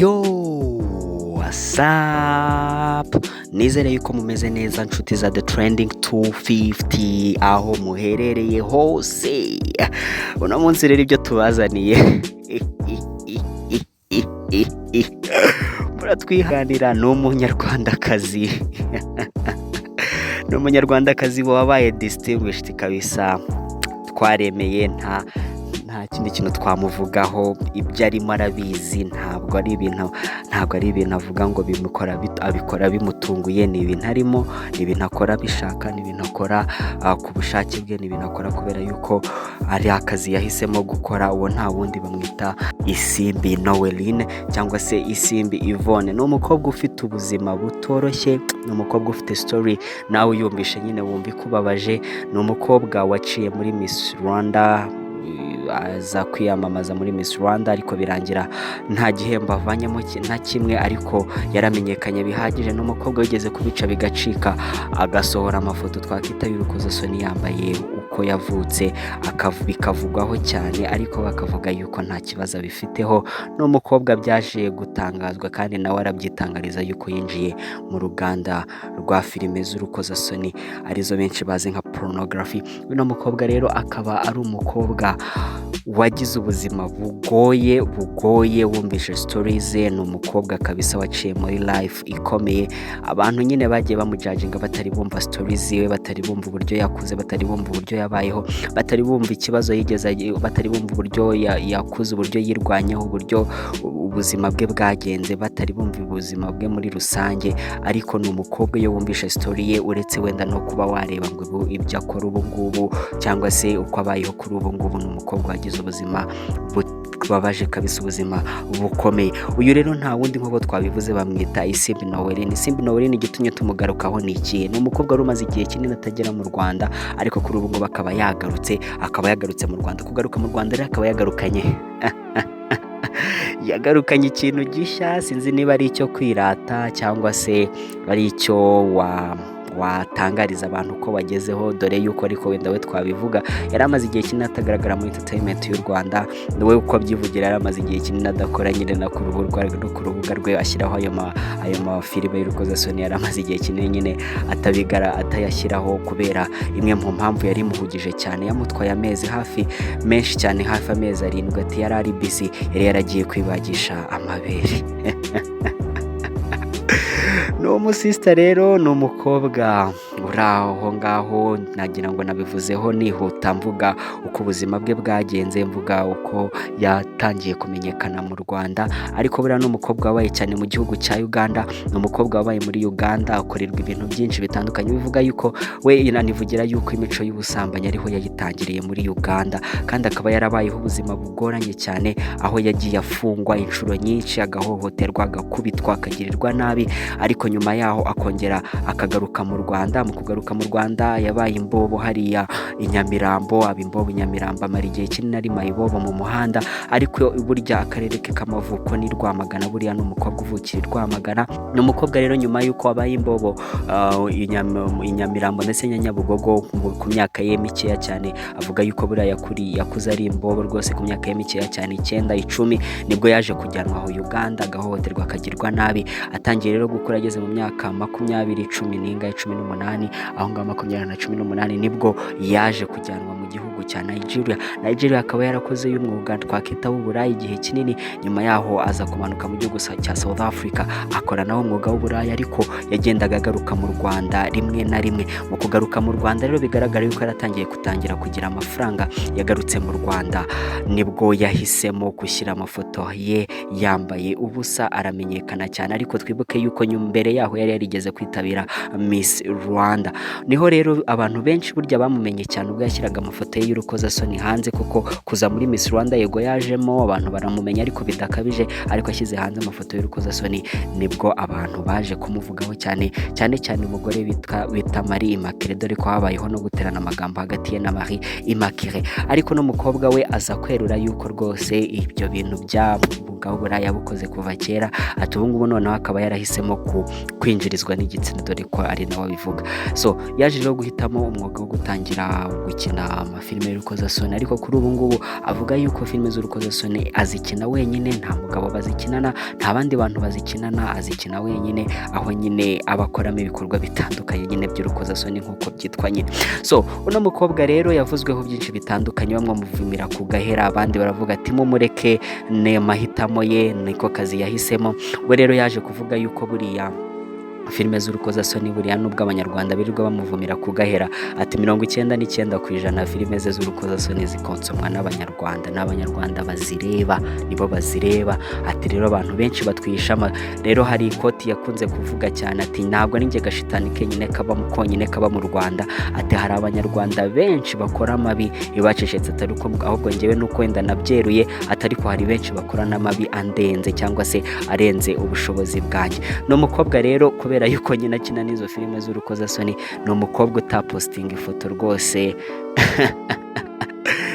Yo, what's up? Nizere yuko mumeze neza nshuti za The Trending 250 aho muherereye hose. Uno munsi rero ibyo tubazaniye muratwihanira n'umunyarwandakazi n'umunyarwandakazi wabaye distinguished kabisa. Twaremeye nta kindi kintu twamuvugaho, ibyo arimo arabizi, ntabwo ari ibintu avuga ngo abikora bimutunguye. Ni ibintu arimo, ni ibintu akora bishaka, ni ibintu akora ku bushake bwe, ni ibintu akora kubera yuko ari akazi yahisemo gukora. Uwo nta wundi bamwita Isimbi Noeline cyangwa se Isimbi Yvonne. Ni umukobwa ufite ubuzima butoroshye, ni umukobwa ufite story nawe uyumvishe nyine wumva ikubabaje. Ni umukobwa waciye muri Miss Rwanda, aza kwiyamamaza muri Miss Rwanda ariko birangira nta gihembo avanyemo na kimwe, ariko yaramenyekanye bihagije. N'umukobwa wigeze kubica bigacika, agasohora amafoto twakita y'urukozasoni yambaye uko yavutse, bikavugwaho cyane ariko bakavuga yuko nta kibazo bifiteho. N'umukobwa byaje gutangazwa kandi nawe arabyitangariza yuko yinjiye mu ruganda rwa filime z'urukozasoni arizo benshi bazi nka pornography. Uno mukobwa rero akaba ari umukobwa wagize ubuzima bugoye wumvishe stories ze. Ni umukobwa kabisa waciye muri life ikomeye. Abantu nyine bagiye bamujajinga batari bumva stories ziwe, batari bumva uburyo yakuze, batari bumva uburyo yabayeho, batari bumva ikibazo yigeze, batari bumva uburyo yakuze, uburyo yirwanyeho, uburyo ubuzima bwe bwagenze, batari bumva ubuzima bwe muri rusange. Ariko ni umukobwa iyo wumvishe story ye, uretse wenda no kuba wareba ngo ibyo akora ubu ngubu cyangwa se uko abayeho kuri ubu ngubu, ni umukobwa wagize ubuzima bubabaje kabisa, ubuzima bukomeye. Uyu rero nta wundi nk'uko twabivuze bamwita Isimbi Noeline. Isimbi Noeline igitumye tumugarukaho ni iki? Ni umukobwa wari umaze igihe kinini atagera mu Rwanda, ariko kuri ubu ngubu akaba yagarutse mu Rwanda. Kugaruka mu Rwanda rero akaba yagarukanye ikintu gishya. Sinzi niba ari icyo kwirata cyangwa se ari icyo watangariza abantu ko wagezeho, dore yuko ariko wenda we twabivuga yari amaze igihe kinini atagaragara muri entertainment y'u Rwanda. Niwe uko abyivugira, yari amaze igihe kinini adakora nyine na ku rubuga rwe ashyiraho ayo mafilime y'urukozasoni. Yari amaze igihe kinini nyine atayashyiraho kubera imwe mu mpamvu yari imuhugije cyane, yamutwaye menshi cyane, hafi amezi 7. Ati yari ari busy, yari yaragiye kwibagisha amabere. No musista rero ni umukobwa uri aho ngaho, nagira ngo nabivuzeho nihuta mvuga uko ubuzima bwe bwagenze, mvuga uko yatangiye kumenyekana mu Rwanda. Ariko buriya ni umukobwa wabaye cyane mu gihugu cya Uganda. Ni umukobwa wabaye muri Uganda, akorerwa ibintu byinshi bitandukanye. Bivuga yuko we inanivugira yuko imico y'ubusambanyi ariho yayitangiriye muri Uganda, kandi akaba yarabayeho ubuzima bugoranye cyane, aho yagiye afungwa inshuro nyinshi, agahohoterwa, agakubitwa, akagirirwa nabi. Ariko nyuma yaho akongera akagaruka mu Rwanda. Mu kugaruka mu Rwanda yabaye imbobo hariya Inyamirambo, amara igihe kinini ari mayibobo mu muhanda. Ariko burya akarere ke k'amavuko ni Rwamagana, buriya ni umukobwa uvukira Rwamagana. Ni umukobwa rero nyuma yuko abaye imbobo Inyamirambo ndetse Nyabugogo ku myaka ye mikeya cyane, avuga yuko buriya yakuze ari imbobo rwose ku myaka ye mikeya cyane, 9, 10, nibwo yaje kujyanwa aho Uganda, agahohoterwa, akagirwa nabi. Atangiye rero gukura ageze mu myaka 20, 18, aho ngaho 20 na 18 nibwo yaje kujyanwa mu gihugu cya Nigeria. Akaba yarakoze y'umwuga twakita w'uburayi igihe kinini. Nyuma yaho aza kumanuka mu gihugu cya South Africa, akora naho umwuga w'uburayi, ariko yagendaga agaruka mu Rwanda rimwe na rimwe. Mu kugaruka mu Rwanda rero bigaragara yuko yaratangiye kugira amafaranga. Yagarutse mu Rwanda nibwo yahisemo gushyira amafoto ye yambaye ubusa, aramenyekana cyane. Ariko twibuke yuko mbere yaho yari yarigeze kwitabira Miss Rwanda. Niho rero abantu benshi burya bamumenye cyane ubwo yashyiraga amafoto ye y'urukozasoni hanze, kuko kuza muri Miss Rwanda yego yajemo abantu baramumenya ariko bidakabije. Ariko ashyize hanze amafoto y'urukozasoni nibwo abantu baje kumuvugaho cyane umugore bita Marie Immaculée, dore ko habayeho no guterana amagambo hagati ye na Marie Immaculée. Ariko no mukobwa we aza kwerura yuko rwose ibyo bintu bwa buraya bukoze kuva kera. Ati ubu ngubu noneho akaba yarahisemo kwinjirizwa n'igitsina, dore ko ari nawe bivuga. So yaje rero guhitamo umwuga wo gutangira gukina amafilime filime y'urukozasoni, ariko kuri ubu ngubu avuga yuko filime z'urukozasoni azikina wenyine, nta mugabo bazikinana, nta bandi bantu bazikinana, azikina wenyine, aho nyine abakoramo ibikorwa bitandukanye nyine by'urukozasoni nk'uko byitwa nyine. So uno mukobwa rero yavuzweho byinshi bitandukanye, bamwe muvumira ku gahera, abandi baravuga ati mumureke ne mahitamo ye, niko kazi yahisemo. We rero yaje kuvuga yuko buriya filime z'urukozasoni buriya nubwo abanyarwanda birirwa bamuvumira ku gahera, ati 99% filime ze z'urukozasoni zikonsomwa n'abanyarwanda bazireba, nibo bazireba. Ati rero abantu benshi batwishama. Rero hari ikoti yakunze kuvuga cyane ati ntabwo ari njye gashitani kenyine kaba mu Rwanda, ati hari abanyarwanda benshi bakora amabi ibacecetse, atari uko ahubwo njyewe nuko wenda nabyeruye, atari ko hari benshi bakora n'amabi andenze cyangwa se arenze ubushobozi bwanjye. No mukobwa rero kubera yuko nyina kina n'izo filime z'urukozasoni, no mukobwa utapostinga ifoto rwose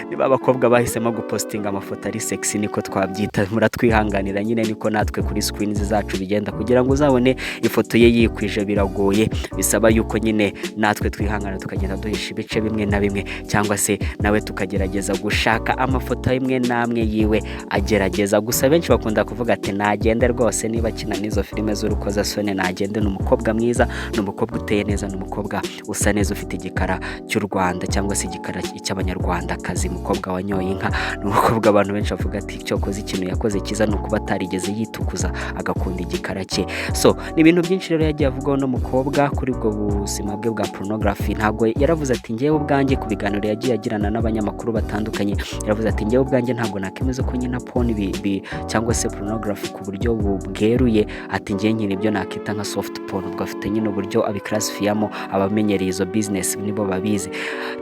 niba abakobwa bahisemo gupostinga amafoto ari sexy niko twabyita, muratwihanganira nyine niko natwe kuri screens zacu bigenda, kugira ngo uzabone ifoto ye yikwije biragoye, bisaba yuko nyine natwe twihangana tukagenda duhisha ibice bimwe na bimwe, cyangwa se nawe tukagerageza gushaka amafoto imwe namwe yiwe agerageza. Gusa benshi bakunda kuvuga ati nagende rwose niba kina n'izo filime z'urukozasoni nagende, ni umukobwa mwiza, ni umukobwa uteye neza, ni umukobwa usa neza, ufite igikara cy'u Rwanda cyangwa se igikara cy'abanyarwanda kazi, umukobwa wanyoye inka, ni umukobwa abantu benshi bavuga ati cyokoze ikintu yakoze kiza no kuba atarigeze yitukuza agakunda igikara cye. So ni ibintu byinshi rero yagiye avugaho no mukobwa kuri ubwo buzima bwe bwa pornography. Ntabwo yaravuze ati ngewe ubwanjye, ku biganiro yagiye agirana n'abanyamakuru batandukanye, yaravuze ati ngewe ubwanjye ntabwo nakemeza ko nyina porn cyangwa se pornography ku buryo bweruye, ati ngewe nyine ibyo nakita nka soft porn, ubwo afite nyine uburyo abiclassifiyamo, abamenyereye izo business nibo babizi.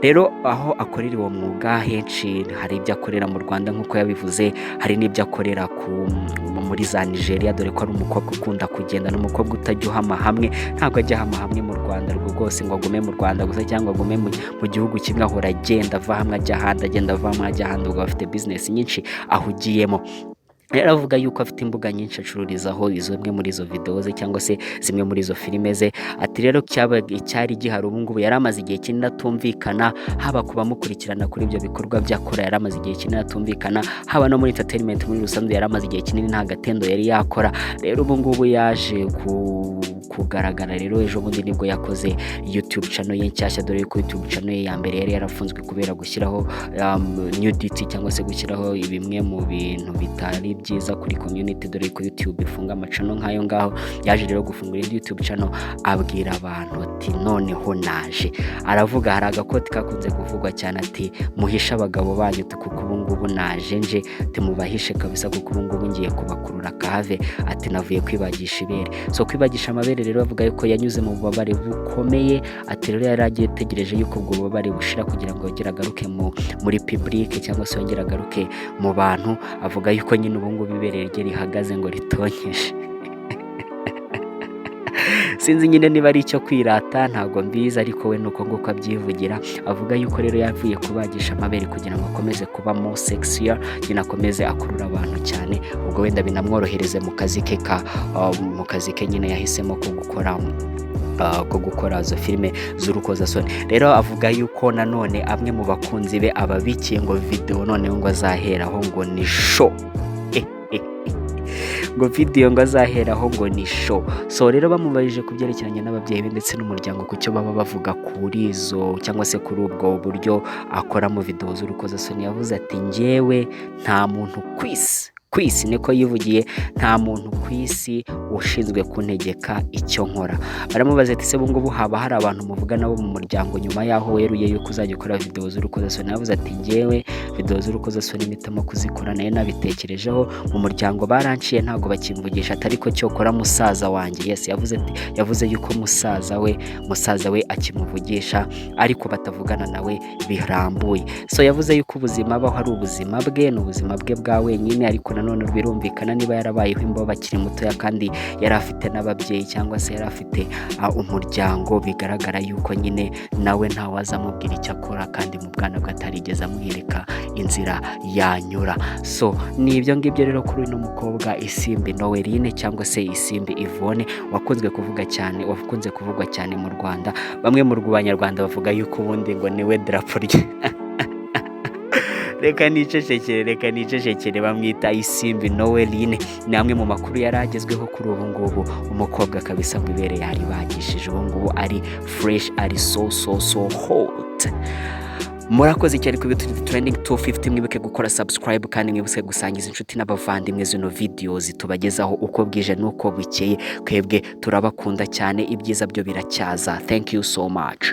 Rero aho akorera uwo mwuga henshi hari ibyo akorera mu Rwanda nk'uko yabivuze, hari n'ibyo akorera muri za Nigeria, dore ko ari umukobwa ukunda kugenda, n'umukobwa utajya uhama hamwe, ntabwo ajya ahama hamwe mu Rwanda rwose ngo agume mu Rwanda gusa cyangwa agume mu gihugu kimwe, ahora agenda ava hamwe ajya ahandi, agenda ava hamwe ajya ahandi, ubwo afite business nyinshi ahugiyemo. Yaravuga yuko afite imbuga nyinshi acururizaho zimwe muri izo video ze cyangwa se zimwe muri izo filime ze. Ati rero cyari gihari ubu ngubu yaramaze igihe kinini atumvikana, haba kubamukurikirana kuri ibyo bikorwa byakora, yaramaze igihe kinini atumvikana, haba no muri entertainment muri rusanzwe yaramaze igihe kinini nta gatendo yari yakora. Rero ubu ngubu yaje kugaragara, rero ejo bundi nibwo yakoze YouTube channel ye nshyashya, dore ko YouTube channel ye ya mbere yari yarafunzwe kubera gushyiraho nudity cyangwa se gushyiraho bimwe mu bintu bitari byiza kuri community, dore ko YouTube ifunga amacano nk'ayo ngaho. Yaje rero gufungura indi YouTube channel abwira abantu ati noneho naje. Aravuga hari agakoti kakunze kuvugwa cyane ati muhisha abagabo banyu kuko ubu ngubu naje nje, mubahishe kabisa kuko ubu ngubu ngiye kubakurura kahave, ati navuye kwibagisha ibere. So kwibagisha amabere rero avuga yuko yanyuze mu bubabare bukomeye, ati rero yaragiye tegereje yuko ubwo bubabare bushira kugira ngo yongere agaruke muri public cyangwa se yongere agaruke mu bantu. Avuga yuko nyine ubu ngubu ibere rye rihagaze ngo ritonyeshe. Sinzi nyine niba ari icyo kwirata, ntabwo mbizi, ariko we nuko nguko abyivugira. Avuga yuko rero yavuye kubagisha amabere kugira ngo akomeze kuba more sexier, nyine akomeze akurura abantu cyane, ubwo wenda binamworohereze mu kazi ke nyine yahisemo ko gukora zo filime z'urukozasoni. Rero avuga yuko nanone amwe mu bakunzi be ababikiye ngo video noneho ngo azaheraho ngo ni show, ngo video ngo azaheraho ngo ni show. So rero bamubajije kubyerekeranye n'ababyeyi be ndetse n'umuryango ku cyo baba bavuga kuri izo cyangwa se kuri ubwo buryo akora mu video z'urukozasoni, yavuze ati ngewe nta muntu kwisi niko yivugiye, nta muntu kwisi ushinzwe kuntegeka icyo nkora. Baramubaza ati se bungubu haba hari abantu muvuga nabo mu muryango nyuma yaho weruye yuko uzajya ukora video z'urukozasoni? Yavuze ati ngewe video z'urukozasoni mpitamo kuzikora, nayo nabitekerejeho mu muryango baranciye ntago bakimvugisha, ariko cyo kora musaza wanjye. Yes, yavuze yuko musaza we akimuvugisha ariko batavugana nawe birambuye. So yavuze yuko ubuzima abaho hari ubuzima bwe, n'ubuzima bwe bwa wenyine, ariko nanone birumvikana niba yarabayeho imbo bakiri mutoya kandi yari afite n'ababyeyi cyangwa se yari afite umuryango, bigaragara yuko nyine nawe ntawaza amubwira icyo akora kandi mu bwana bwe atarigeze amwereka inzira yanyura. So ni ibyo ngibyo rero kuri uno mukobwa Isimbi Noeline cyangwa se Isimbi Yvonne wakunze kuvugwa cyane mu Rwanda. Bamwe mu Banyarwanda bavuga yuko ubundi ngo niwe drapo rye reka nicecekere bamwita Isimbi Noeline. Ni amwe mu makuru yaragezweho kuri ubu ngubu. Umukobwa kabisa ngo ibere yaribagishije, ubu ngubu ari fresh, ari so hot. Murakoze cyane ku bitu trending 250. Mwibuke gukora subscribe kandi mwibuke gusangiza inshuti n'abavandimwe zino videos tubagezaho uko bwije nuko bukeye. Kwebwe turabakunda cyane, ibyiza byo biracyaza. Thank you so much.